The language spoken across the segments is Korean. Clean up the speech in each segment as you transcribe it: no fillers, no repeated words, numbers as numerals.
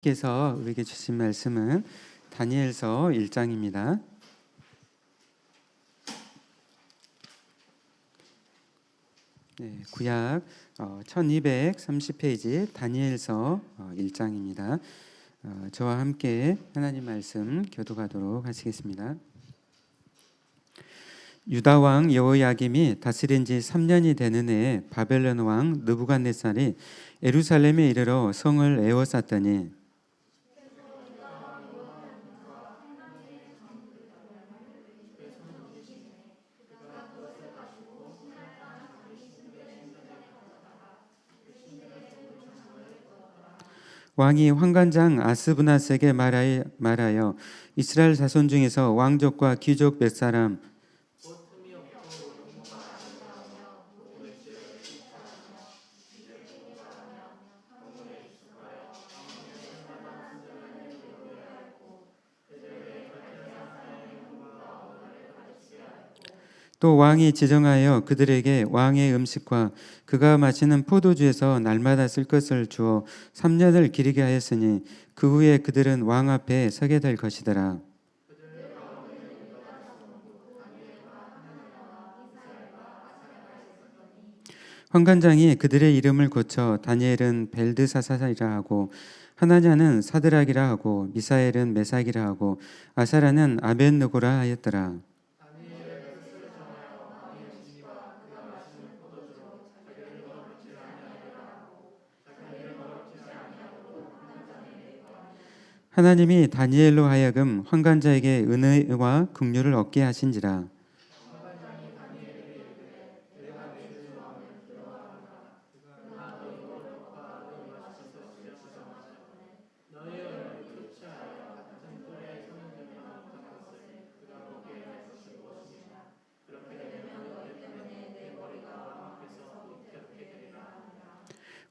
께서 우리에게 주신 말씀은 다니엘서 1장입니다. 구약 1230페이지 다니엘서 1장입니다. 저와 함께 하나님 말씀 교독하도록 하시겠습니다. 유다 왕 여호야김이 다스린 지 3년이 되는 해에 바벨론 왕 느부갓네살이 예루살렘에 이르러 성을 에워쌌더니 왕이 환관장 아스브나스에게 말하여 이스라엘 자손 중에서 왕족과 귀족 몇 사람 또 왕이 지정하여 그들에게 왕의 음식과 그가 마시는 포도주에서 날마다 쓸 것을 주어 3년을 기리게 하였으니 그 후에 그들은 왕 앞에 서게 될 것이더라. 환관장이 그들의 이름을 고쳐 다니엘은 벨드사사이라 하고 하나냐는 사드락이라 하고 미사엘은 메삭이라 하고 아사라는 아벳느고라 하였더라. 하나님이 다니엘로 하여금 환관자에게 은혜와 긍휼을 얻게 하신지라.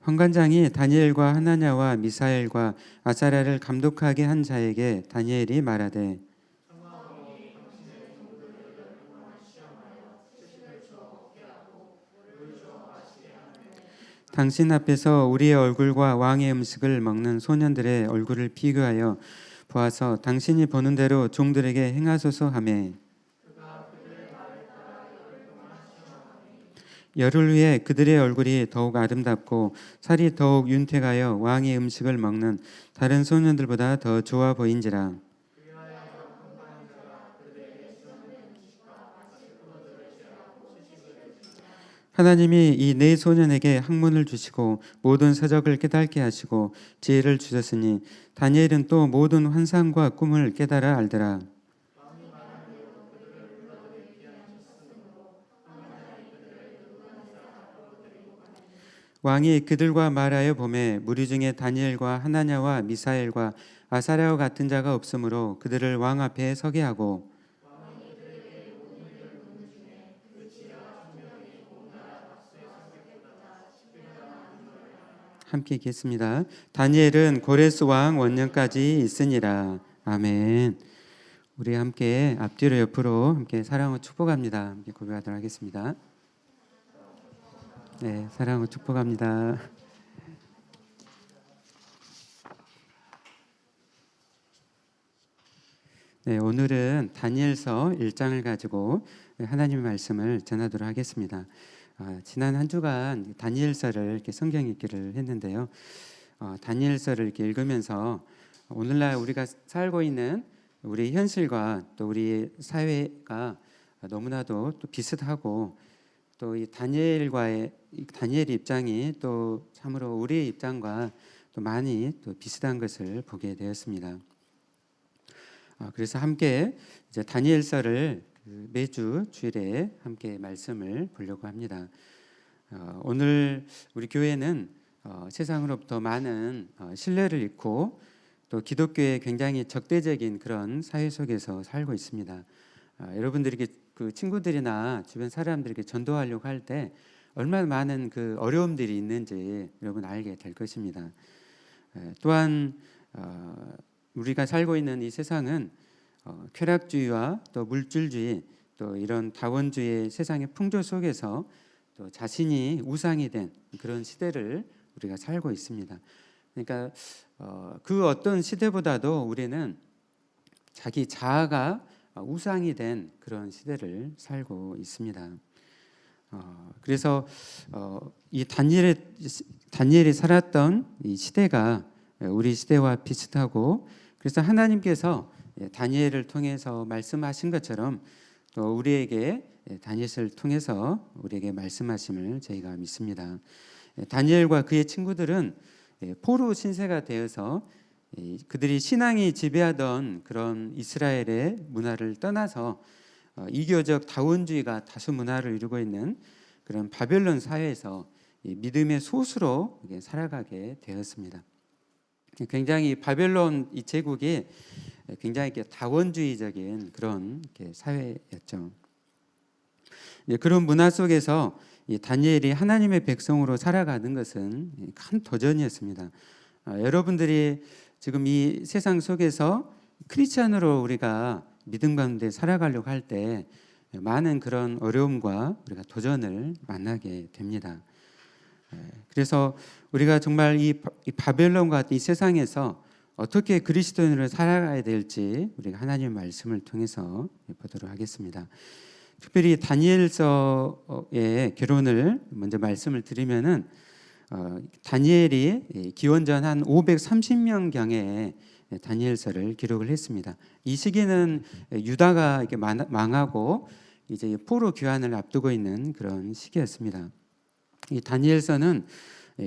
환관장이 다니엘과 하나냐와 미사엘과 아사랴를 감독하게 한 자에게 다니엘이 말하되 당신 앞에서 우리의 얼굴과 왕의 음식을 먹는 소년들의 얼굴을 비교하여 보아서 당신이 보는 대로 종들에게 행하소서 하매 열흘 후에 그들의 얼굴이 더욱 아름답고 살이 더욱 윤택하여 왕의 음식을 먹는 다른 소년들보다 더 좋아 보인지라. 하나님이 이 네 소년에게 학문을 주시고 모든 서적을 깨닫게 하시고 지혜를 주셨으니 다니엘은 또 모든 환상과 꿈을 깨달아 알더라. 왕이 그들과 말하여 보매 무리 중에 다니엘과 하나냐와 미사엘과 아사랴와 같은 자가 없으므로 그들을 왕 앞에 서게 하고 함께 읽겠습니다. 다니엘은 고레스 왕 원년까지 있으니라. 아멘. 우리 함께 앞뒤로 옆으로 함께 사랑으로 축복합니다. 함께 고백하도록 하겠습니다. 네, 사랑으로 축복합니다. 네, 오늘은 다니엘서 1장을 가지고 하나님의 말씀을 전하도록 하겠습니다. 지난 한 주간 다니엘서를 이렇게 성경 읽기를 했는데요. 다니엘서를 이렇게 읽으면서 오늘날 우리가 살고 있는 우리 현실과 또 우리 사회가 너무나도 또 비슷하고 또 이 다니엘의 입장이 또 참으로 우리의 입장과 또 많이 또 비슷한 것을 보게 되었습니다. 그래서 함께 이제 다니엘서를 매주 주일에 함께 말씀을 보려고 합니다. 오늘 우리 교회는 세상으로부터 많은 신뢰를 잃고 또 기독교에 굉장히 적대적인 그런 사회 속에서 살고 있습니다. 여러분들에게 그 친구들이나 주변 사람들에게 전도하려고 할 때 얼마나 많은 그 어려움들이 있는지 여러분 알게 될 것입니다. 또한 우리가 살고 있는 이 세상은 쾌락주의와 또 물질주의 또 이런 다원주의의 세상의 풍조 속에서 또 자신이 우상이 된 그런 시대를 우리가 살고 있습니다. 그러니까 그 어떤 시대보다도 우리는 자기 자아가 우상이 된 그런 시대를 살고 있습니다. 그래서 이 다니엘이 살았던 이 시대가 우리 시대와 비슷하고, 그래서 하나님께서 다니엘을 통해서 말씀하신 것처럼 또 우리에게 다니엘을 통해서 우리에게 말씀하심을 저희가 믿습니다. 다니엘과 그의 친구들은 포로 신세가 되어서 그들이 신앙이 지배하던 그런 이스라엘의 문화를 떠나서 이교적 다원주의가 다수 문화를 이루고 있는 그런 바벨론 사회에서 믿음의 소수로 살아가게 되었습니다. 굉장히 바벨론 이 제국이 굉장히 다원주의적인 그런 사회였죠. 그런 문화 속에서 다니엘이 하나님의 백성으로 살아가는 것은 큰 도전이었습니다. 여러분들이 지금 이 세상 속에서 크리스찬으로 우리가 믿음 가운데 살아가려고 할 때 많은 그런 어려움과 우리가 도전을 만나게 됩니다. 그래서 우리가 정말 이 바벨론과 같은 이 세상에서 어떻게 그리스도인으로 살아가야 될지 우리가 하나님의 말씀을 통해서 보도록 하겠습니다. 특별히 다니엘서의 결론을 먼저 말씀을 드리면은 다니엘이 기원전 한 530년경에 다니엘서를 기록을 했습니다. 이 시기는 유다가 이렇게 망하고 이제 포로 귀환을 앞두고 있는 그런 시기였습니다. 이 다니엘서는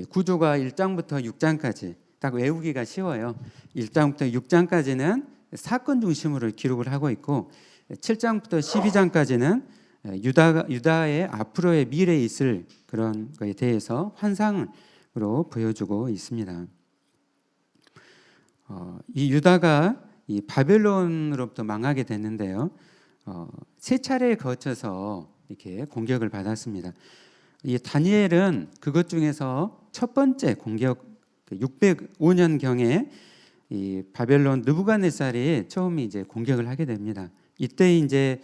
구조가 1장부터 6장까지 딱 외우기가 쉬워요. 1장부터 6장까지는 사건 중심으로 기록을 하고 있고 7장부터 12장까지는 유다의 앞으로의 미래에 있을 그런 것에 대해서 환상으로 보여주고 있습니다. 이 유다가 이 바벨론으로부터 망하게 됐는데요. 세 차례에 거쳐서 이렇게 공격을 받았습니다. 이 다니엘은 그것 중에서 첫 번째 공격 605년경에 이 바벨론 느부갓네살이 처음 이제 공격을 하게 됩니다. 이때 이제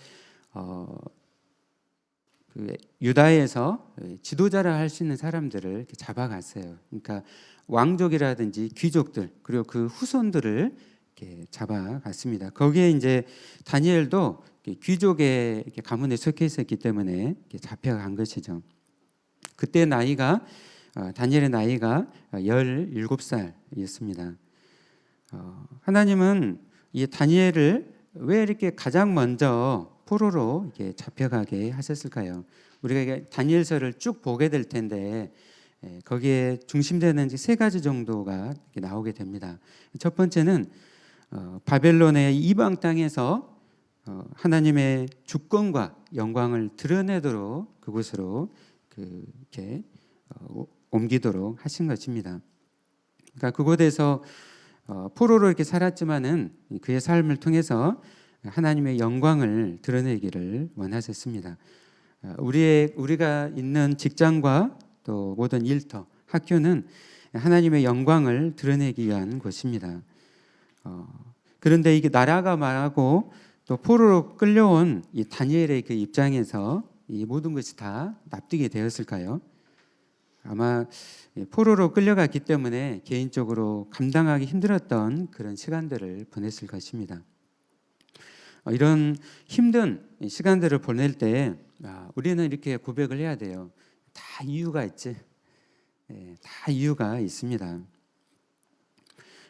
그 유다에서 지도자를 할 수 있는 사람들을 이렇게 잡아갔어요. 그러니까 왕족이라든지 귀족들 그리고 그 후손들을 이렇게 잡아갔습니다. 거기에 이제 다니엘도 귀족의 가문에 속해 있었기 때문에 이렇게 잡혀간 것이죠. 그때 나이가 다니엘의 나이가 17살이었습니다. 하나님은 이 다니엘을 왜 이렇게 가장 먼저 포로로 이렇게 잡혀가게 하셨을까요? 우리가 다니엘서를 쭉 보게 될 텐데 거기에 중심되는 세 가지 정도가 나오게 됩니다. 첫 번째는 바벨론의 이방 땅에서 하나님의 주권과 영광을 드러내도록 그곳으로 이렇게 옮기도록 하신 것입니다. 그러니까 그곳에서 포로로 이렇게 살았지만은 그의 삶을 통해서 하나님의 영광을 드러내기를 원하셨습니다. 우리가 있는 직장과 또 모든 일터, 학교는 하나님의 영광을 드러내기 위한 곳입니다. 그런데 이게 나라가 망하고 또 포로로 끌려온 이 다니엘의 그 입장에서 이 모든 것이 다 납득이 되었을까요? 아마 포로로 끌려갔기 때문에 개인적으로 감당하기 힘들었던 그런 시간들을 보냈을 것입니다. 이런 힘든 시간들을 보낼 때 우리는 이렇게 고백을 해야 돼요. 다 이유가 있지. 다 이유가 있습니다.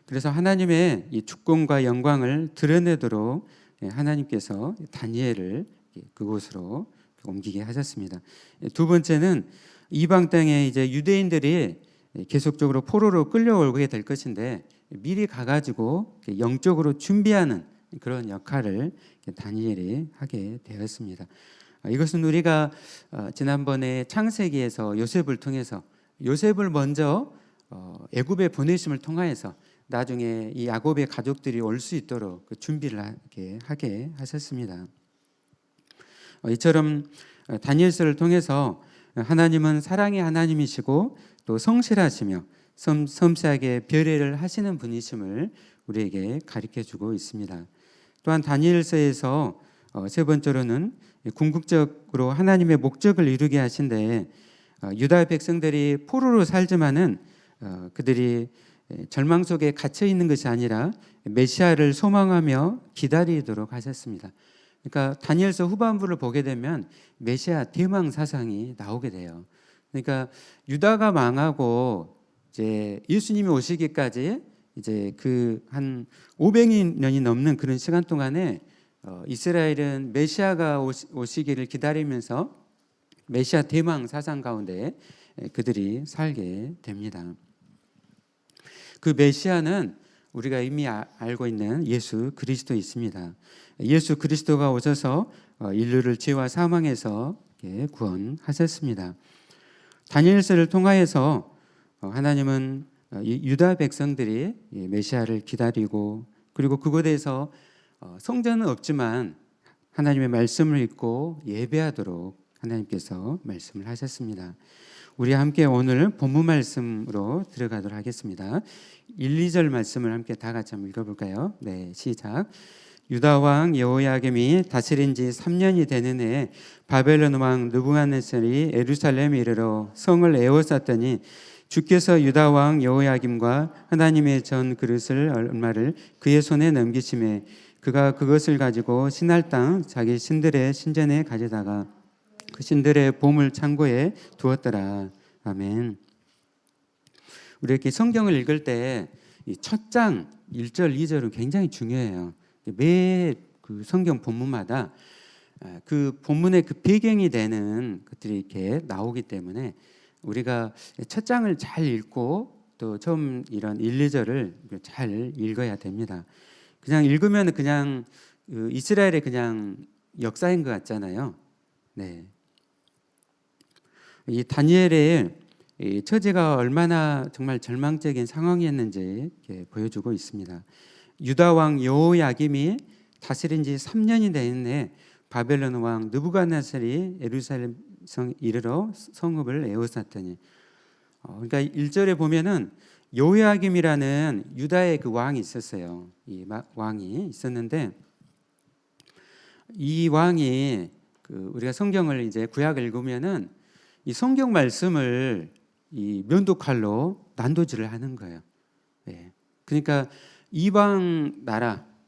그래서 하나님의 이 주권과 영광을 드러내도록 하나님께서 다니엘을 그곳으로 옮기게 하셨습니다. 두 번째는 이방 땅에 이제 유대인들이 계속적으로 포로로 끌려오게 될 것인데 미리 가가지고 영적으로 준비하는 그런 역할을 다니엘이 하게 되었습니다. 이것은 우리가 지난번에 창세기에서 요셉을 통해서 요셉을 먼저 애굽에 보내심을 통하여서 나중에 이 야곱의 가족들이 올 수 있도록 그 준비를 하게 하셨습니다. 이처럼 다니엘서를 통해서 하나님은 사랑의 하나님이시고 또 성실하시며 섬세하게 배려를 하시는 분이심을 우리에게 가르쳐주고 있습니다. 또한 다니엘서에서 세 번째로는 궁극적으로 하나님의 목적을 이루게 하신데 유다 백성들이 포로로 살지만은 그들이 절망 속에 갇혀 있는 것이 아니라 메시아를 소망하며 기다리도록 하셨습니다. 그러니까 다니엘서 후반부를 보게 되면 메시아 대망 사상이 나오게 돼요. 그러니까 유다가 망하고 이제 예수님이 오시기까지 이제 그 한 500년이 넘는 그런 시간 동안에 이스라엘은 메시아가 오시기를 기다리면서 메시아 대망 사상 가운데 그들이 살게 됩니다. 그 메시아는 우리가 이미 알고 있는 예수 그리스도 있습니다. 예수 그리스도가 오셔서 인류를 죄와 사망에서 구원하셨습니다. 다니엘서를 통하여서 하나님은 유다 백성들이 메시아를 기다리고 그리고 그곳에서 성전은 없지만 하나님의 말씀을 읽고 예배하도록 하나님께서 말씀을 하셨습니다. 우리 함께 오늘 본문 말씀으로 들어가도록 하겠습니다. 1, 2절 말씀을 함께 다 같이 한번 읽어볼까요? 네, 시작. 유다 왕 여호야김이 다스린 지 3년이 되는 해에 바벨론 왕 느부갓네살이 예루살렘에 이르러 성을 에워쌌더니 주께서 유다 왕 여호야김과 하나님의 전 그릇을 얼마를 그의 손에 넘기심에 그가 그것을 가지고 신할 땅 자기 신들의 신전에 가져다가 그 신들의 보물 창고에 두었더라. 아멘. 우리 이렇게 성경을 읽을 때 첫 장 1절, 2절은 굉장히 중요해요. 매 그 성경 본문마다 그 본문의 그 배경이 되는 것들이 이렇게 나오기 때문에 우리가 첫 장을 잘 읽고 또 처음 이런 1, 2절을 잘 읽어야 됩니다. 그냥 읽으면 그냥 이스라엘의 그냥 역사인 것 같잖아요. 네. 이 다니엘의 이 처지가 얼마나 정말 절망적인 상황이었는지 보여주고 있습니다. 유다 왕 여호야김이 다스린 지 3년이 되는 바벨론 왕 느부갓네살이 예루살렘 성 이르러 성읍을 에워쌌더니 그러니까 1절에 보면은 여호야김이라는 유다의 그 왕이 있었어요. 이 왕이 있었는데 이 왕이 우리가 성경을 이제 구약을 읽으면은 이 성경 말씀을 이 면도칼로 난도질을 하는 거예요. 예. 그러니까 이방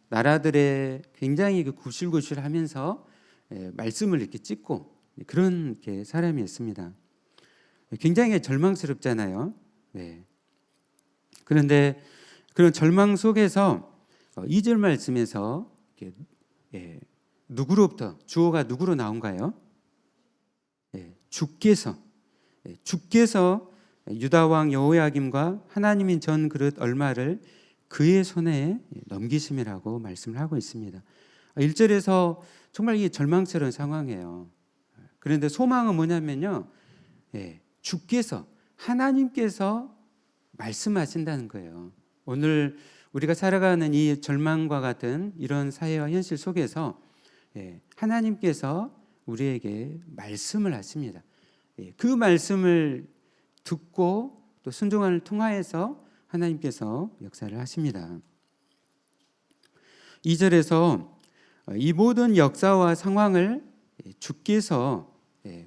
나라들의 굉장히 그 구실구실하면서 말씀을 이렇게 찢고 그런 사람이었습니다. 굉장히 절망스럽잖아요. 네. 그런데 그런 절망 속에서 2절 말씀에서 누구로부터 주어가 누구로 나온가요? 주께서 유다 왕 여호야김과 하나님인 전 그릇 얼마를 그의 손에 넘기심이라고 말씀을 하고 있습니다. 1절에서 정말 이게 절망스러운 상황이에요. 그런데 소망은 뭐냐면요, 주께서 하나님께서 말씀하신다는 거예요. 오늘 우리가 살아가는 이 절망과 같은 이런 사회와 현실 속에서 하나님께서 우리에게 말씀을 하십니다. 그 말씀을 듣고 또 순종함을 통하여서 하나님께서 역사를 하십니다. 2절에서 이 모든 역사와 상황을 주께서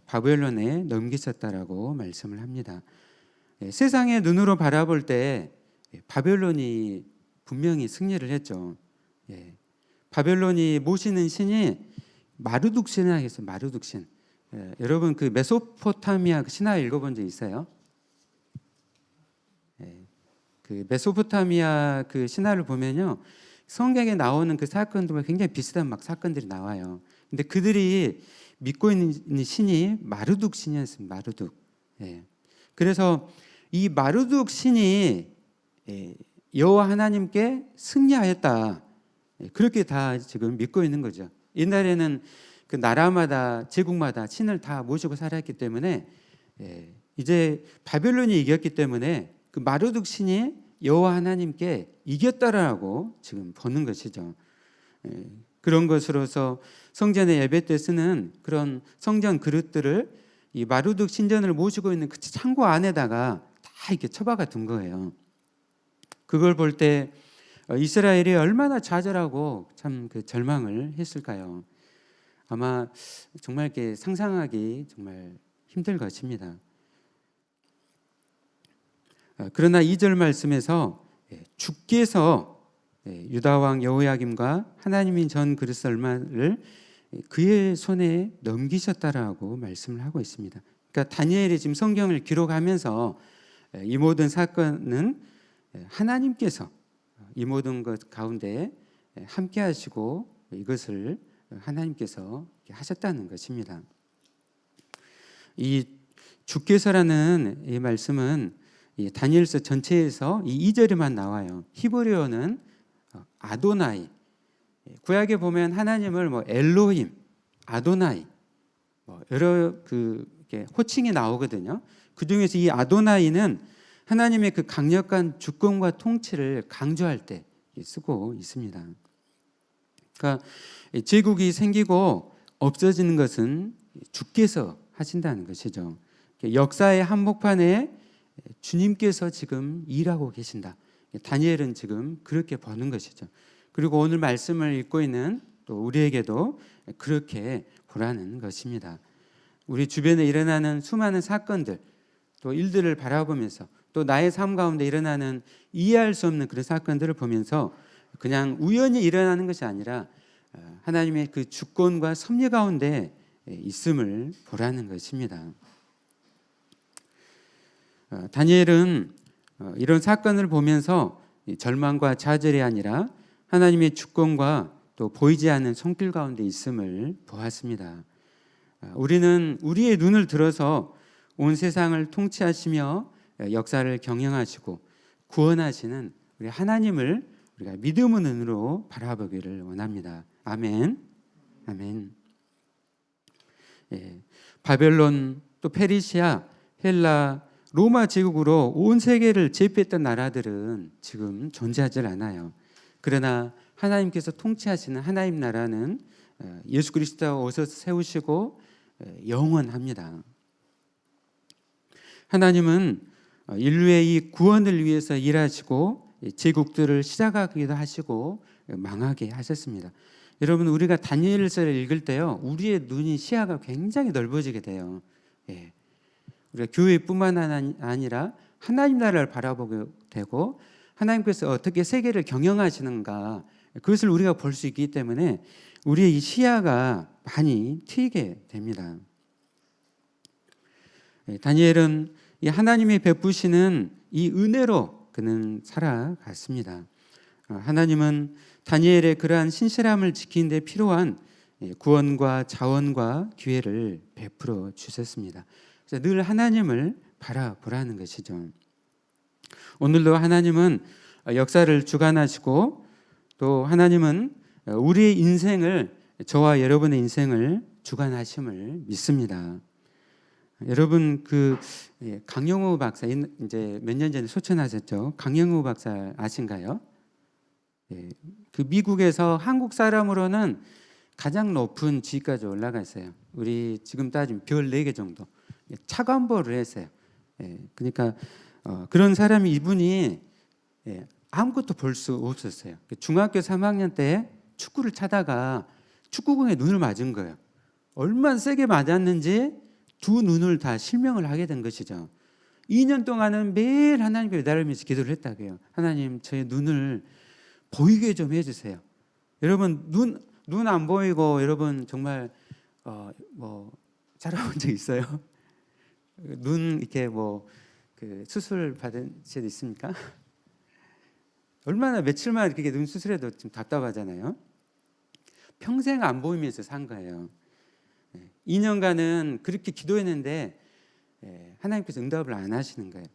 바벨론에 넘기셨다라고 말씀을 합니다. 세상의 눈으로 바라볼 때 바벨론이 분명히 승리를 했죠. 바벨론이 모시는 신이 마르둑 신이라고 마르둑 신. 여러분 그 메소포타미아 그 신화 읽어본 적 있어요? 그 메소포타미아 그 신화를 보면요, 성경에 나오는 그 사건들과 굉장히 비슷한 막 사건들이 나와요. 근데 그들이 믿고 있는 신이 마르둑 신이었습니다. 마르둑. 그래서 이 마르둑 신이 여호와 하나님께 승리하였다. 그렇게 다 지금 믿고 있는 거죠. 옛날에는 그 나라마다 제국마다 신을 다 모시고 살았기 때문에 이제 바벨론이 이겼기 때문에 그 마르둑 신이 여호와 하나님께 이겼다라고 지금 보는 것이죠. 그런 것으로서 성전의 예배 때 쓰는 그런 성전 그릇들을 이 마르둑 신전을 모시고 있는 그 창고 안에다가 다 이렇게 처박아 둔 거예요. 그걸 볼 때 이스라엘이 얼마나 좌절하고 참 그 절망을 했을까요? 아마 정말 이렇게 상상하기 정말 힘들 것입니다. 그러나 2절 말씀에서 주께서 유다 왕 여호야김과 하나님인 전 그릇설마를 그의 손에 넘기셨다라고 말씀을 하고 있습니다. 그러니까 다니엘이 지금 성경을 기록하면서 이 모든 사건은 하나님께서 이 모든 것 가운데 함께 하시고 이것을 하나님께서 하셨다는 것입니다. 이 주께서라는 이 말씀은 이 다니엘서 전체에서 이 2절에만 나와요. 히브리어는 아도나이. 구약에 보면 하나님을 뭐 엘로힘, 아도나이 여러 호칭이 나오거든요. 그 중에서 이 아도나이는 하나님의 그 강력한 주권과 통치를 강조할 때 쓰고 있습니다. 그러니까 제국이 생기고 없어지는 것은 주께서 하신다는 것이죠. 역사의 한복판에 주님께서 지금 일하고 계신다. 다니엘은 지금 그렇게 보는 것이죠. 그리고 오늘 말씀을 읽고 있는 또 우리에게도 그렇게 보라는 것입니다. 우리 주변에 일어나는 수많은 사건들, 또 일들을 바라보면서 또 나의 삶 가운데 일어나는 이해할 수 없는 그런 사건들을 보면서 그냥 우연히 일어나는 것이 아니라 하나님의 그 주권과 섭리 가운데 있음을 보라는 것입니다. 다니엘은 이런 사건을 보면서 절망과 좌절이 아니라 하나님의 주권과 또 보이지 않는 손길 가운데 있음을 보았습니다. 우리는 우리의 눈을 들어서 온 세상을 통치하시며 역사를 경영하시고 구원하시는 우리 하나님을 우리가 믿음의 눈으로 바라보기를 원합니다. 아멘. 아멘. 바벨론, 또 페르시아, 헬라, 로마 제국으로 온 세계를 제패했던 나라들은 지금 존재하지 않아요. 그러나 하나님께서 통치하시는 하나님 나라는 예수 그리스도가 오셔서 세우시고 영원합니다. 하나님은 인류의 이 구원을 위해서 일하시고 제국들을 시작하기도 하시고 망하게 하셨습니다. 여러분, 우리가 다니엘서를 읽을 때요, 우리의 눈이 시야가 굉장히 넓어지게 돼요. 우리가 교회뿐만 아니라 하나님 나라를 바라보게 되고 하나님께서 어떻게 세계를 경영하시는가, 그것을 우리가 볼 수 있기 때문에 우리의 이 시야가 많이 트이게 됩니다. 다니엘은 이 하나님이 베푸시는 이 은혜로 그는 살아갔습니다. 하나님은 다니엘의 그러한 신실함을 지키는 데 필요한 구원과 자원과 기회를 베풀어 주셨습니다. 그래서 늘 하나님을 바라보라는 것이죠. 오늘도 하나님은 역사를 주관하시고 또 하나님은 우리의 인생을, 저와 여러분의 인생을 주관하심을 믿습니다. 여러분, 강영우 박사, 이제 몇 년 전에 소천하셨죠. 강영우 박사 아신가요? 그 미국에서 한국 사람으로는 가장 높은 지위까지 올라가 있어요. 우리 지금 따지면 별 4개 정도 차관보를 했어요. 그러니까 그런 사람이, 이분이 아무것도 볼 수 없었어요. 중학교 3학년 때 축구를 차다가 축구공에 눈을 맞은 거예요. 얼마나 세게 맞았는지 두 눈을 다 실명을 하게 된 것이죠. 2년 동안은 매일 하나님께 매달리면서 기도를 했다고요. 하나님, 저의 눈을 보이게 좀 해주세요. 여러분, 눈 안 보이고 여러분 정말 살아본 적 있어요? 눈 이렇게 수술 받은 적 있습니까? 얼마나 며칠만 이렇게 눈 수술해도 좀 답답하잖아요. 평생 안 보이면서 산 거예요. 2년간은 그렇게 기도했는데 하나님께서 응답을 안 하시는 거예요.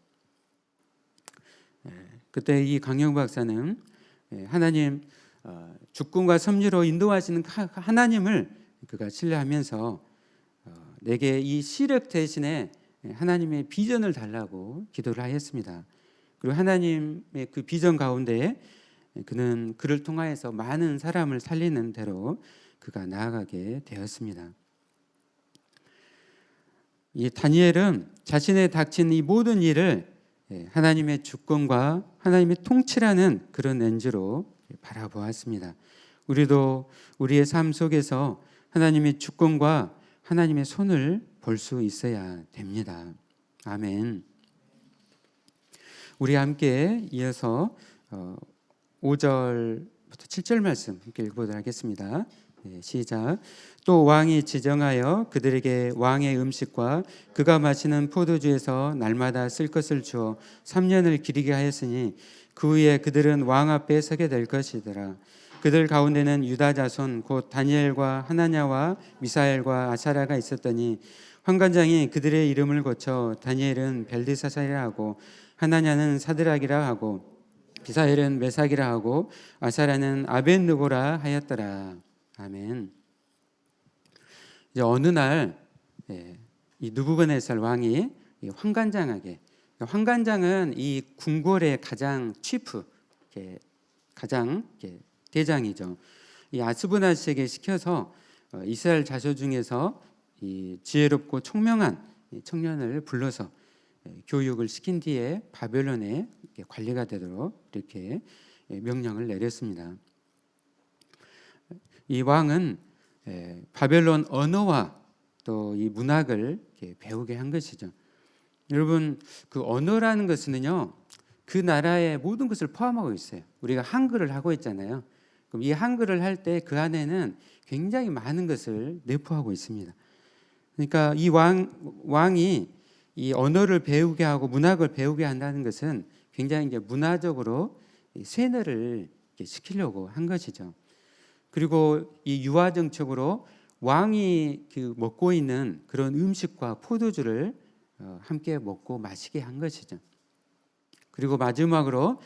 그때 이 강영 박사는 하나님 주권과 섭리로 인도하시는 하나님을 그가 신뢰하면서 내게 이 시력 대신에 하나님의 비전을 달라고 기도를 하였습니다. 그리고 하나님의 그 비전 가운데 그는 그를 통하여서 많은 사람을 살리는 대로 그가 나아가게 되었습니다. 이 다니엘은 자신의 닥친 이 모든 일을 하나님의 주권과 하나님의 통치라는 그런 렌즈로 바라보았습니다. 우리도 우리의 삶 속에서 하나님의 주권과 하나님의 손을 볼 수 있어야 됩니다. 아멘. 우리 함께 이어서 5절부터 7절 말씀 함께 읽어보도록 하겠습니다. 시작. 또 왕이 지정하여 그들에게 왕의 음식과 그가 마시는 포도주에서 날마다 쓸 것을 주어 3년을 기리게 하였으니 그 후에 그들은 왕 앞에 서게 될 것이더라. 그들 가운데는 유다 자손 곧 다니엘과 하나냐와 미사엘과 아사랴가 있었더니 환관장이 그들의 이름을 고쳐 다니엘은 벨드사살이라 하고 하나냐는 사드락이라 하고 미사엘은 메삭이라 하고 아사랴는 아벳느고라 하였더라. 아멘. 이제 어느 날 이 느부갓네살 왕이 환관장에게, 환관장은 이 궁궐의 가장 치프, 가장 대장이죠. 이 아스부나스에게 시켜서 이스라엘 자손 중에서 이 지혜롭고 총명한 청년을 불러서 교육을 시킨 뒤에 바벨론의 관리가 되도록 이렇게 명령을 내렸습니다. 이 왕은 바벨론 언어와 또 이 문학을 배우게 한 것이죠. 여러분, 그 언어라는 것은요, 그 나라의 모든 것을 포함하고 있어요. 우리가 한글을 하고 있잖아요. 그럼 이 한글을 할 때 그 안에는 굉장히 많은 것을 내포하고 있습니다. 그러니까 이 왕이 이 언어를 배우게 하고 문학을 배우게 한다는 것은 굉장히 이제 문화적으로 세뇌를 시키려고 한 것이죠. 그리고 이 유화 정책으로 왕이 그 먹고 있는 그런 음식과 포도주를 함께 먹고 마시게 한 것이죠. 그리고 마지막으로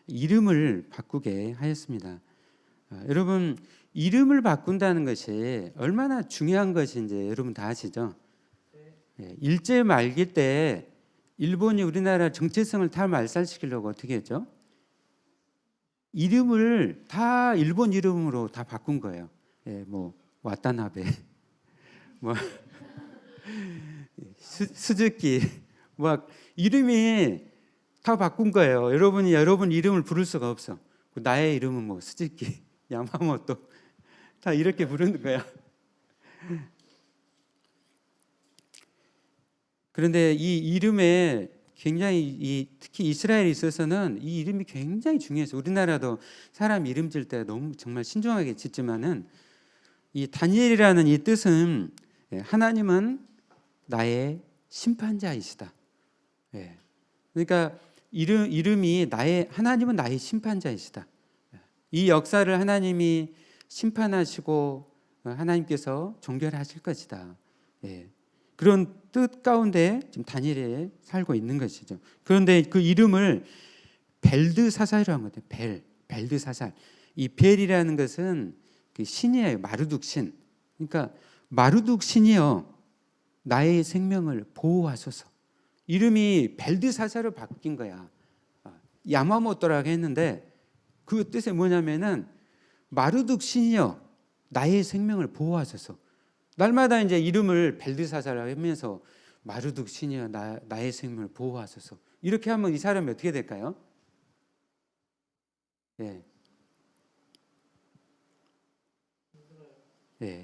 이름을 바꾸게 하였습니다. 여러분, 이름을 바꾼다는 것이 얼마나 중요한 것인지 여러분 다 아시죠? 일제 말기 때 일본이 우리나라 정체성을 다 말살시키려고 어떻게 했죠? 이름을 다 일본 이름으로 다 바꾼 거예요. 뭐 와타나베, 뭐 스즈키, 막 이름이 다 바꾼 거예요. 여러분이 여러분 이름을 부를 수가 없어. 나의 이름은 뭐 스즈키, 야마모토 다 이렇게 부르는 거야. 그런데 이 이름에 굉장히 특히 이스라엘에 있어서는 이 이름이 굉장히 중요해서 우리나라도 사람 이름 질 때 너무 정말 신중하게 짓지만은 이 다니엘이라는 이 뜻은 하나님은 나의 심판자이시다. 그러니까 이름이 하나님은 나의 심판자이시다. 이 역사를 하나님이 심판하시고 하나님께서 종결하실 것이다. 그런 뜻 가운데 지금 다니엘이 살고 있는 것이죠. 그런데 그 이름을 벨드사살이라고 한 거예요. 벨드사살. 이 벨이라는 것은 그 신이에요. 마르둑 신. 그러니까 마르둑 신이여 나의 생명을 보호하소서. 이름이 벨드사살로 바뀐 거야. 야마모토라고 했는데 그 뜻이 뭐냐면은 마르둑 신이여 나의 생명을 보호하소서. 날마다 이제 이름을 벨드사살이라고 하면서 마르둑 신이여 나의 생명을 보호하소서. 이렇게 하면 이 사람이 어떻게 될까요?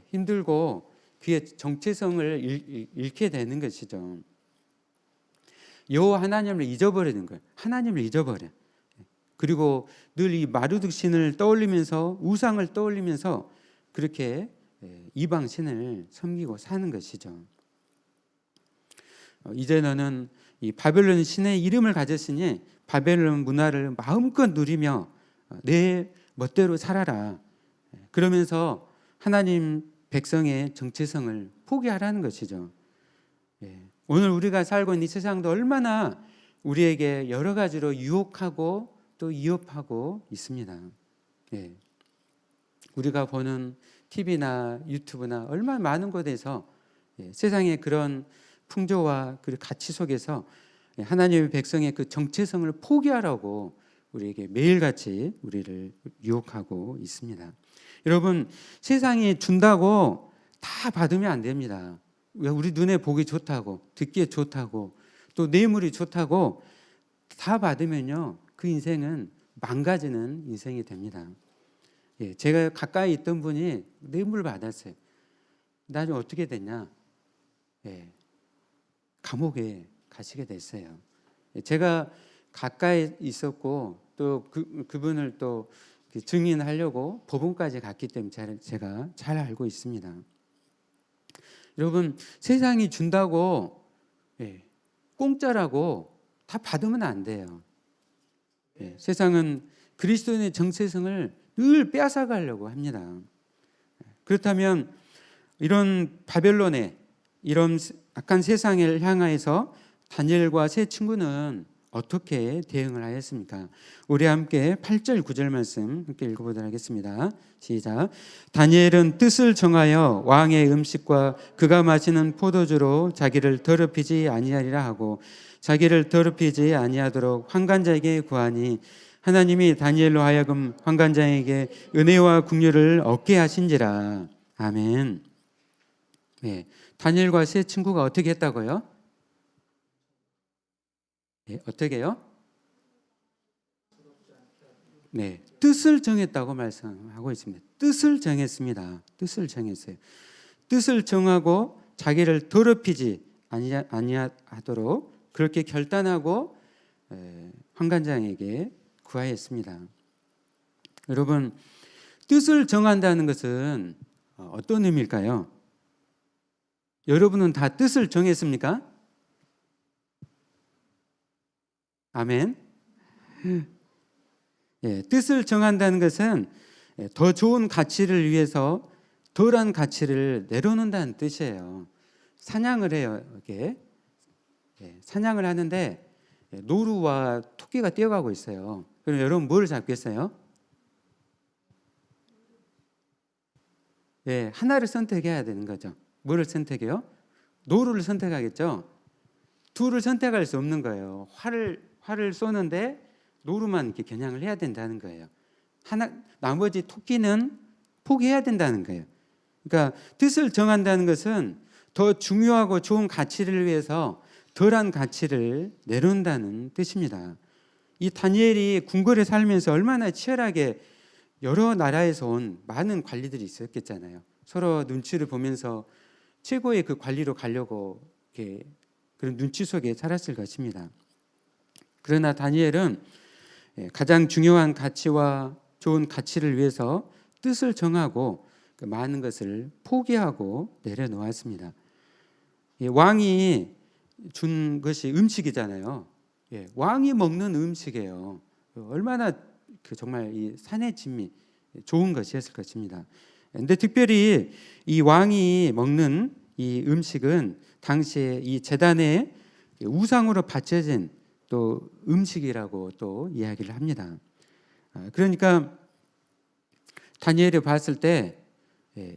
힘들고 그의 정체성을 잃게 되는 것이죠. 여호와 하나님을 잊어버리는 거예요. 하나님을 잊어버려. 그리고 늘 이 마르둑 신을 떠올리면서 우상을 떠올리면서 그렇게 이방 신을 섬기고 사는 것이죠. 이제 너는 이 바벨론 신의 이름을 가졌으니 바벨론 문화를 마음껏 누리며 내 멋대로 살아라. 그러면서 하나님 백성의 정체성을 포기하라는 것이죠. 오늘 우리가 살고 있는 이 세상도 얼마나 우리에게 여러 가지로 유혹하고 또 위협하고 있습니다. 우리가 보는 TV나 유튜브나 얼마나 많은 곳에서 세상의 그런 풍조와 그 가치 속에서 하나님의 백성의 그 정체성을 포기하라고 우리에게 매일같이 우리를 유혹하고 있습니다. 여러분, 세상이 준다고 다 받으면 안 됩니다. 우리 눈에 보기 좋다고, 듣기에 좋다고, 또 뇌물이 좋다고 다 받으면요, 그 인생은 망가지는 인생이 됩니다. 제가 가까이 있던 분이 뇌물 받았어요. 나중에 어떻게 됐냐? 감옥에 가시게 됐어요. 제가 가까이 있었고 또 그분을 또 증인하려고 법원까지 갔기 때문에 제가 잘 알고 있습니다. 여러분, 세상이 준다고 공짜라고 다 받으면 안 돼요. 세상은 그리스도인의 정체성을 늘 빼앗아가려고 합니다. 그렇다면 이런 바벨론의 이런 악한 세상을 향하여서 다니엘과 세 친구는 어떻게 대응을 하였습니까? 우리 함께 8절 9절 말씀 함께 읽어보도록 하겠습니다. 시작. 다니엘은 뜻을 정하여 왕의 음식과 그가 마시는 포도주로 자기를 더럽히지 아니하리라 하고 자기를 더럽히지 아니하도록 환관자에게 구하니 하나님이 다니엘로 하여금 환관자에게 은혜와 긍휼을 얻게 하신지라. 아멘. 네, 다니엘과 세 친구가 어떻게 했다고요? 어떻게요? 네, 뜻을 정했다고 말씀하고 있습니다. 뜻을 정했습니다. 뜻을 정했어요. 뜻을 정하고 자기를 더럽히지 아니하도록 그렇게 결단하고 환관장에게 구하였습니다. 여러분, 뜻을 정한다는 것은 어떤 의미일까요? 여러분은 다 뜻을 정했습니까? 아멘. 뜻을 정한다는 것은 더 좋은 가치를 위해서 덜한 가치를 내려놓는다는 뜻이에요. 사냥을 해요. 이렇게 사냥을 하는데 노루와 토끼가 뛰어가고 있어요. 그럼 여러분 뭘 잡겠어요? 하나를 선택해야 되는 거죠. 뭐를 선택해요? 노루를 선택하겠죠. 둘을 선택할 수 없는 거예요. 활을 쏘는데 노루만 이렇게 겨냥을 해야 된다는 거예요. 나머지 토끼는 포기해야 된다는 거예요. 그러니까 뜻을 정한다는 것은 더 중요하고 좋은 가치를 위해서 덜한 가치를 내놓는다는 뜻입니다. 이 다니엘이 궁궐에 살면서 얼마나 치열하게 여러 나라에서 온 많은 관리들이 있었겠잖아요. 서로 눈치를 보면서 최고의 그 관리로 가려고 이렇게 그런 눈치 속에 살았을 것입니다. 그러나 다니엘은 가장 중요한 가치와 좋은 가치를 위해서 뜻을 정하고 그 많은 것을 포기하고 내려놓았습니다. 왕이 준 것이 음식이잖아요. 왕이 먹는 음식이에요. 얼마나 정말 이 산의 진미 좋은 것이었을 것입니다. 그런데 특별히 이 왕이 먹는 이 음식은 당시에 이 제단에 우상으로 바쳐진 또 음식이라고 또 이야기를 합니다. 그러니까 다니엘이 봤을 때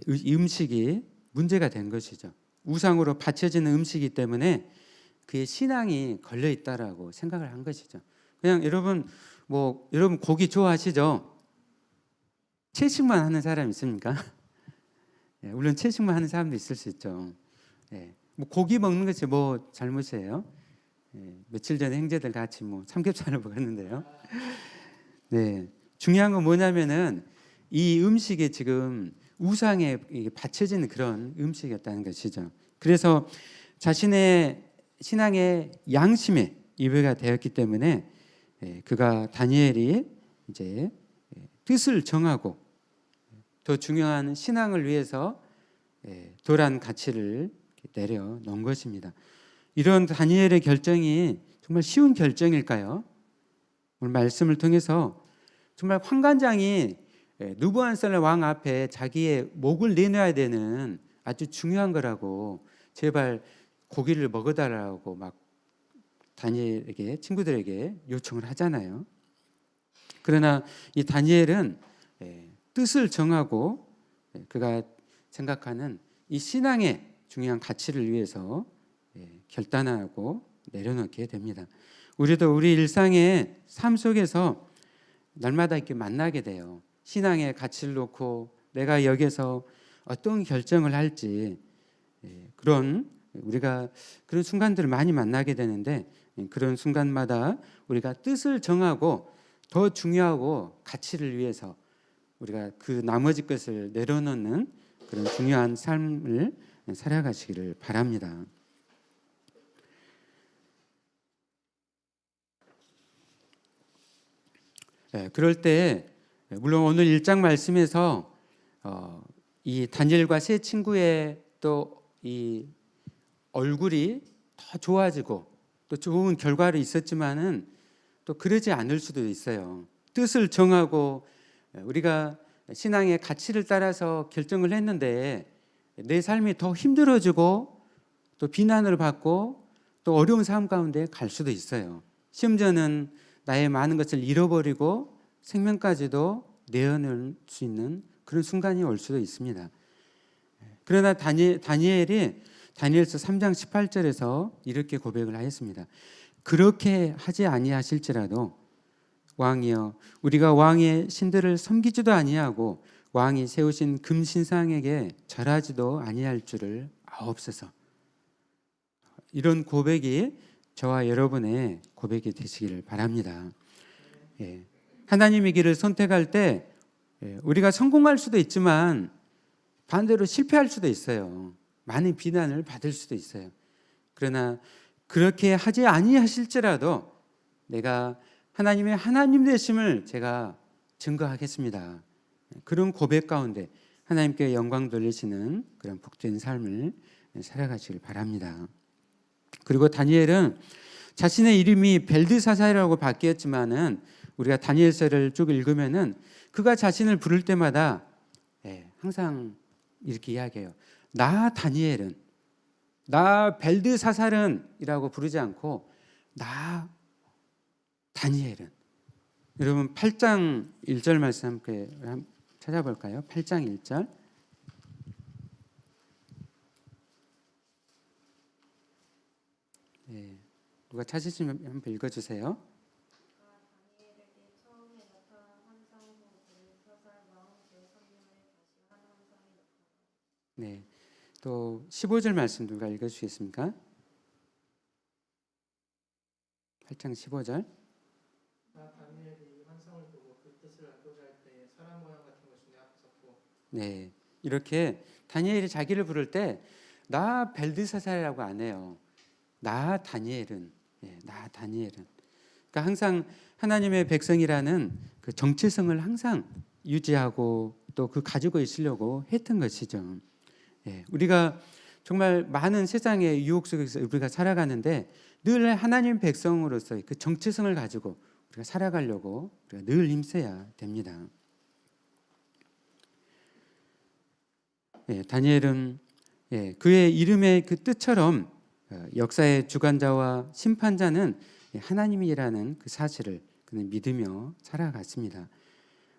이 음식이 문제가 된 것이죠. 우상으로 바쳐지는 음식이기 때문에 그의 신앙이 걸려 있다라고 생각을 한 것이죠. 그냥 여러분 여러분 고기 좋아하시죠? 채식만 하는 사람 있습니까? 물론 채식만 하는 사람도 있을 수 있죠. 고기 먹는 것이 뭐 잘못이에요? 며칠 전에 형제들 같이 삼겹살을 먹었는데요. 중요한 건 뭐냐면은 이 음식이 지금 우상에 바쳐지는 그런 음식이었다는 것이죠. 그래서 자신의 신앙의 양심에 위배가 되었기 때문에 그가 다니엘이 이제 뜻을 정하고 더 중요한 신앙을 위해서 덜한 가치를 내려놓은 것입니다. 이런 다니엘의 결정이 정말 쉬운 결정일까요? 오늘 말씀을 통해서 정말 환관장이 느부갓네살 왕 앞에 자기의 목을 내놔야 되는 아주 중요한 거라고 제발 고기를 먹어달라고 막 다니엘에게 친구들에게 요청을 하잖아요. 그러나 이 다니엘은 뜻을 정하고 그가 생각하는 이 신앙의 중요한 가치를 위해서 결단하고 내려놓게 됩니다. 우리도 우리 일상의 삶 속에서 날마다 이렇게 만나게 돼요. 신앙의 가치를 놓고 내가 여기서 어떤 결정을 할지 우리가 그런 순간들을 많이 만나게 되는데 그런 순간마다 우리가 뜻을 정하고 더 중요하고 가치를 위해서 우리가 그 나머지 것을 내려놓는 그런 중요한 삶을 살아가시기를 바랍니다. 그럴 때 물론 오늘 1장 말씀에서 이 다니엘과 세 친구의 또 이 얼굴이 더 좋아지고 또 좋은 결과로 있었지만은 또 그러지 않을 수도 있어요. 뜻을 정하고 우리가 신앙의 가치를 따라서 결정을 했는데 내 삶이 더 힘들어지고 또 비난을 받고 또 어려운 삶 가운데 갈 수도 있어요. 심지어는 나의 많은 것을 잃어버리고 생명까지도 내어놓을 수 있는 그런 순간이 올 수도 있습니다. 그러나 다니엘이 다니엘서 3장 18절에서 이렇게 고백을 하였습니다. 그렇게 하지 아니하실지라도 왕이여 우리가 왕의 신들을 섬기지도 아니하고 왕이 세우신 금신상에게 절하지도 아니할 줄을 아옵소서. 이런 고백이 저와 여러분의 고백이 되시기를 바랍니다. 하나님의 길을 선택할 때 우리가 성공할 수도 있지만 반대로 실패할 수도 있어요. 많은 비난을 받을 수도 있어요. 그러나 그렇게 하지 아니하실지라도 내가 하나님의 하나님 되심을 제가 증거하겠습니다. 그런 고백 가운데 하나님께 영광 돌리시는 그런 복된 삶을 살아가시길 바랍니다. 그리고 다니엘은 자신의 이름이 벨드사살이라고 바뀌었지만은 우리가 다니엘서를 쭉 읽으면은 그가 자신을 부를 때마다 항상 이렇게 이야기해요. 나 다니엘은, 나 벨드사살은이라고 부르지 않고 나 다니엘은. 여러분 8장 1절 말씀 함께 찾아볼까요? 8장 1절. 누가 찾으시면 한번 읽어주세요. 네, 또 15절 말씀 누가 읽어주시겠습니까? 8장 15절. 네, 이렇게 다니엘이 자기를 부를 때 나 벨드사살이라고 안 해요. 나 다니엘은, 나 다니엘은. 그러니까 항상 하나님의 백성이라는 그 정체성을 항상 유지하고 또 그 가지고 있으려고 했던 것이죠. 우리가 정말 많은 세상의 유혹 속에서 우리가 살아가는데 늘 하나님 백성으로서의 그 정체성을 가지고 우리가 살아가려고 우리가 늘 힘써야 됩니다. 다니엘은 그의 이름의 그 뜻처럼 역사의 주관자와 심판자는 하나님이라는 그 사실을 그는 믿으며 살아갔습니다.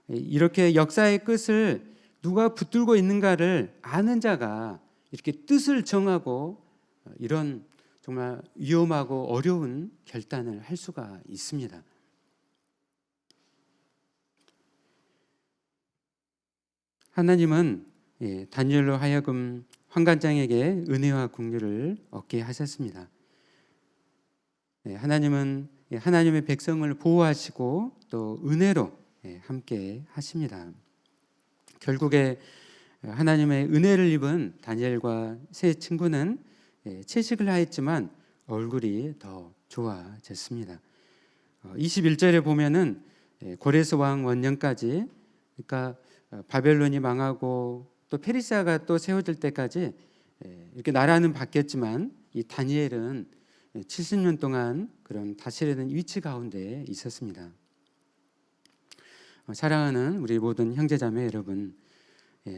이렇게 역사의 끝을 누가 붙들고 있는가를 아는 자가 이렇게 뜻을 정하고 이런 정말 위험하고 어려운 결단을 할 수가 있습니다. 하나님은 다니엘로 하여금 환관장에게 은혜와 긍휼을 얻게 하셨습니다. 하나님은 하나님의 백성을 보호하시고 또 은혜로 함께 하십니다. 결국에 하나님의 은혜를 입은 다니엘과 세 친구는 채식을 하였지만 얼굴이 더 좋아졌습니다. 21절에 보면은 고레스 왕 원년까지, 그러니까 바벨론이 망하고 또 페르시아가 또 세워질 때까지 이렇게 나라는 바뀌었지만 이 다니엘은 70년 동안 그런 다스리는 위치 가운데 있었습니다. 사랑하는 우리 모든 형제자매 여러분,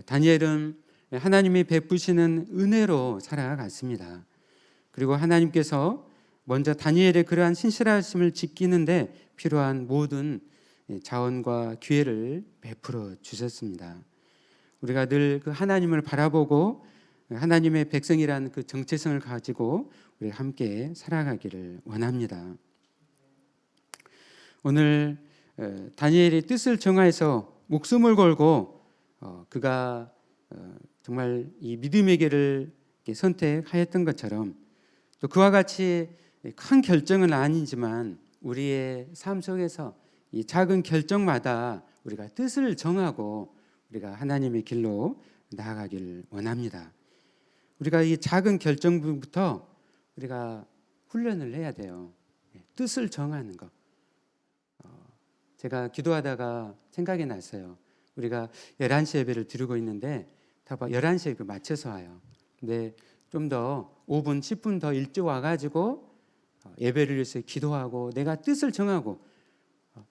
다니엘은 하나님이 베푸시는 은혜로 살아갔습니다. 그리고 하나님께서 먼저 다니엘의 그러한 신실하심을 지키는데 필요한 모든 자원과 기회를 베풀어 주셨습니다. 우리가 늘 그 하나님을 바라보고 하나님의 백성이라는 그 정체성을 가지고 우리 함께 살아가기를 원합니다. 오늘 다니엘이 뜻을 정하여서 목숨을 걸고 그가 정말 이 믿음의 길을 선택하였던 것처럼 또 그와 같이 큰 결정은 아니지만 우리의 삶 속에서 이 작은 결정마다 우리가 뜻을 정하고 우리가 하나님의 길로 나아가기를 원합니다. 우리가 이 작은 결정부터 우리가 훈련을 해야 돼요. 뜻을 정하는 것. 제가 기도하다가 생각이 났어요. 우리가 11시 예배를 드리고 있는데 다 11시에 맞춰서 와요. 근데 좀 더 5분, 10분 더 일찍 와가지고 예배를 위해서 기도하고 내가 뜻을 정하고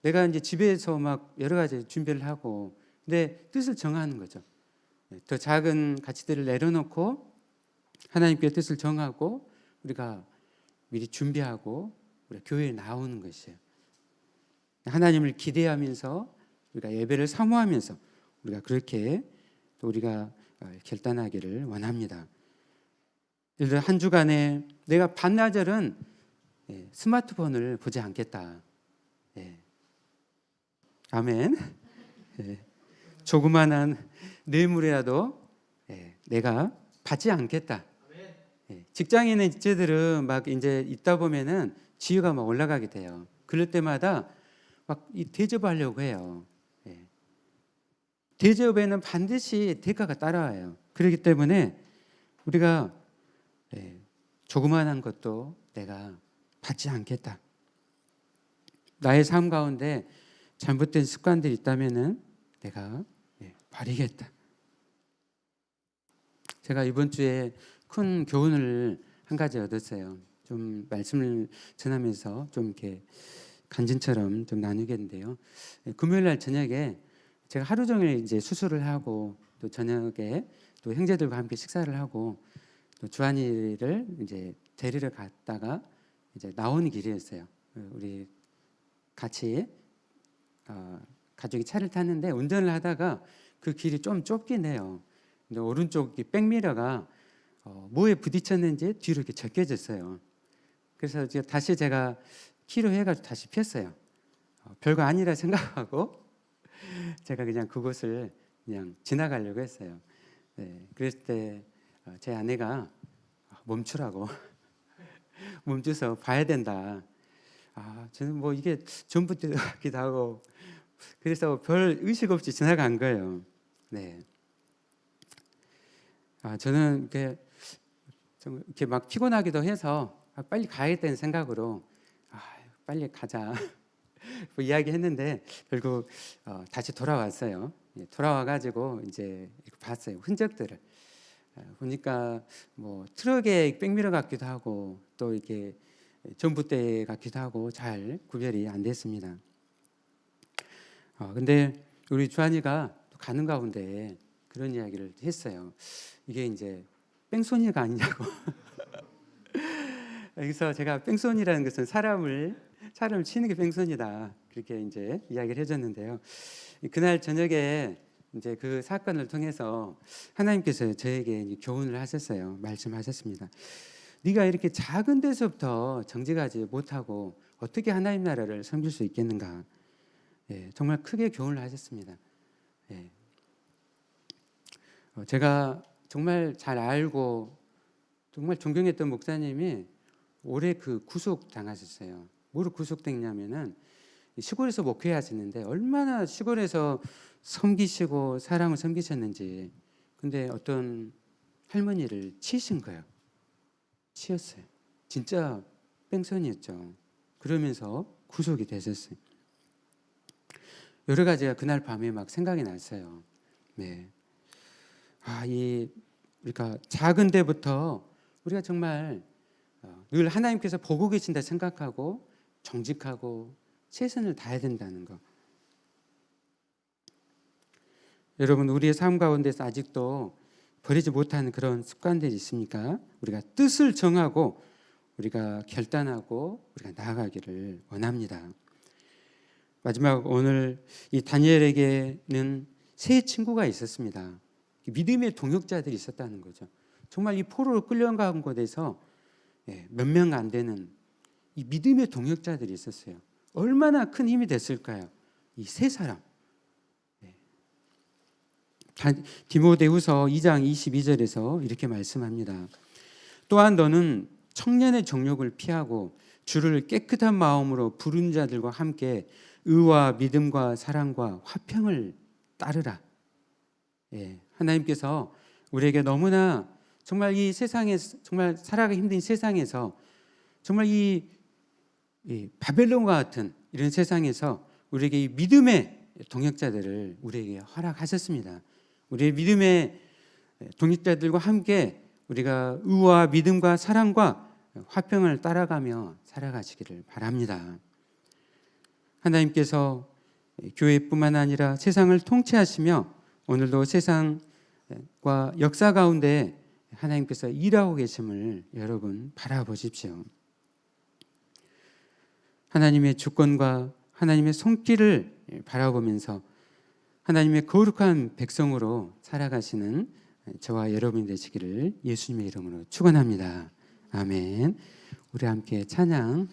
내가 이제 집에서 막 여러 가지 준비를 하고 근데 뜻을 정하는 거죠. 더 작은 가치들을 내려놓고 하나님께 뜻을 정하고 우리가 미리 준비하고 우리가 교회에 나오는 것이에요. 하나님을 기대하면서 우리가 예배를 사모하면서 우리가 그렇게 또 우리가 결단하기를 원합니다. 예를 들어 한 주간에 내가 반나절은 스마트폰을 보지 않겠다. 아멘. 조그만한 뇌물이라도 내가 받지 않겠다. 직장에 있는 지체들은 막 이제 있다 보면은 지위가 막 올라가게 돼요. 그럴 때마다 막 대접하려고 해요. 대접에는 반드시 대가가 따라와요. 그렇기 때문에 우리가 조그만한 것도 내가 받지 않겠다. 나의 삶 가운데 잘못된 습관들이 있다면은 내가 버리겠다. 제가 이번 주에 큰 교훈을 한 가지 얻었어요. 좀 말씀을 전하면서 좀 이렇게 간증처럼 좀 나누겠는데요. 금요일 날 저녁에 제가 하루 종일 이제 수술을 하고 또 저녁에 또 형제들과 함께 식사를 하고 또 주한이를 이제 데리러 갔다가 이제 나오는 길이었어요. 우리 같이 가족이 차를 탔는데 운전을 하다가 그 길이 좀 좁긴 해요. 근데 오른쪽 백미러가 뭐에 부딪혔는지 뒤로 이렇게 제껴졌어요. 그래서 다시 제가 키로 해가지고 다시 폈어요. 별거 아니라 생각하고 제가 그냥 그곳을 그냥 지나가려고 했어요. 그랬을 때 제 아내가 멈추라고 멈춰서 봐야 된다. 저는 뭐 이게 전부 같기도 하고 그래서 별 의식 없이 지나간 거예요. 저는 이렇게 막 피곤하기도 해서 빨리 가야겠다는 생각으로 빨리 가자 뭐 이야기했는데 결국 다시 돌아왔어요. 돌아와가지고 이제 이렇게 봤어요. 흔적들을 보니까 뭐 트럭에 백미러 같기도 하고 또 이렇게 전봇대 같기도 하고 잘 구별이 안 됐습니다. 근데 우리 주한이가 가는 가운데 그런 이야기를 했어요. 이게 이제 뺑소니가 아니냐고. 여기서 제가 뺑소니라는 것은 사람을 치는 게 뺑소니다. 그렇게 이제 이야기를 해줬는데요. 그날 저녁에 이제 그 사건을 통해서 하나님께서 저에게 교훈을 하셨어요. 말씀하셨습니다. 네가 이렇게 작은 데서부터 정직하지 못하고 어떻게 하나님 나라를 섬길 수 있겠는가? 정말 크게 교훈을 하셨습니다. 제가 정말 잘 알고 정말 존경했던 목사님이 올해 구속 당하셨어요. 뭐로 구속됐냐면은 시골에서 목회하시는데 얼마나 시골에서 섬기시고 사람을 섬기셨는지. 근데 어떤 할머니를 치신 거예요. 치였어요. 진짜 뺑소니였죠. 그러면서 구속이 되셨어요. 여러 가지가 그날 밤에 막 생각이 났어요. 우리가 작은 데부터 우리가 정말 늘 하나님께서 보고 계신다 생각하고 정직하고 최선을 다해야 된다는 거. 여러분, 우리의 삶 가운데서 아직도 버리지 못하는 그런 습관들이 있습니까? 우리가 뜻을 정하고 우리가 결단하고 우리가 나아가기를 원합니다. 마지막 오늘 이 다니엘에게는 세 친구가 있었습니다. 믿음의 동역자들이 있었다는 거죠. 정말 이 포로로 끌려간 곳에서 몇 명 안 되는 이 믿음의 동역자들이 있었어요. 얼마나 큰 힘이 됐을까요? 이 세 사람. 디모데후서 2장 22절에서 이렇게 말씀합니다. 또한 너는 청년의 정욕을 피하고 주를 깨끗한 마음으로 부른 자들과 함께 의와 믿음과 사랑과 화평을 따르라. 하나님께서 우리에게 너무나 정말 이 세상에 정말 살아가기 힘든 세상에서 정말 이 바벨론과 같은 이런 세상에서 우리에게 이 믿음의 동역자들을 우리에게 허락하셨습니다. 우리의 믿음의 동역자들과 함께 우리가 의와 믿음과 사랑과 화평을 따라가며 살아가시기를 바랍니다. 하나님께서 교회뿐만 아니라 세상을 통치하시며 오늘도 세상과 역사 가운데 하나님께서 일하고 계심을 여러분 바라보십시오. 하나님의 주권과 하나님의 손길을 바라보면서 하나님의 거룩한 백성으로 살아가시는 저와 여러분이 되시기를 예수님의 이름으로 축원합니다. 아멘. 우리 함께 찬양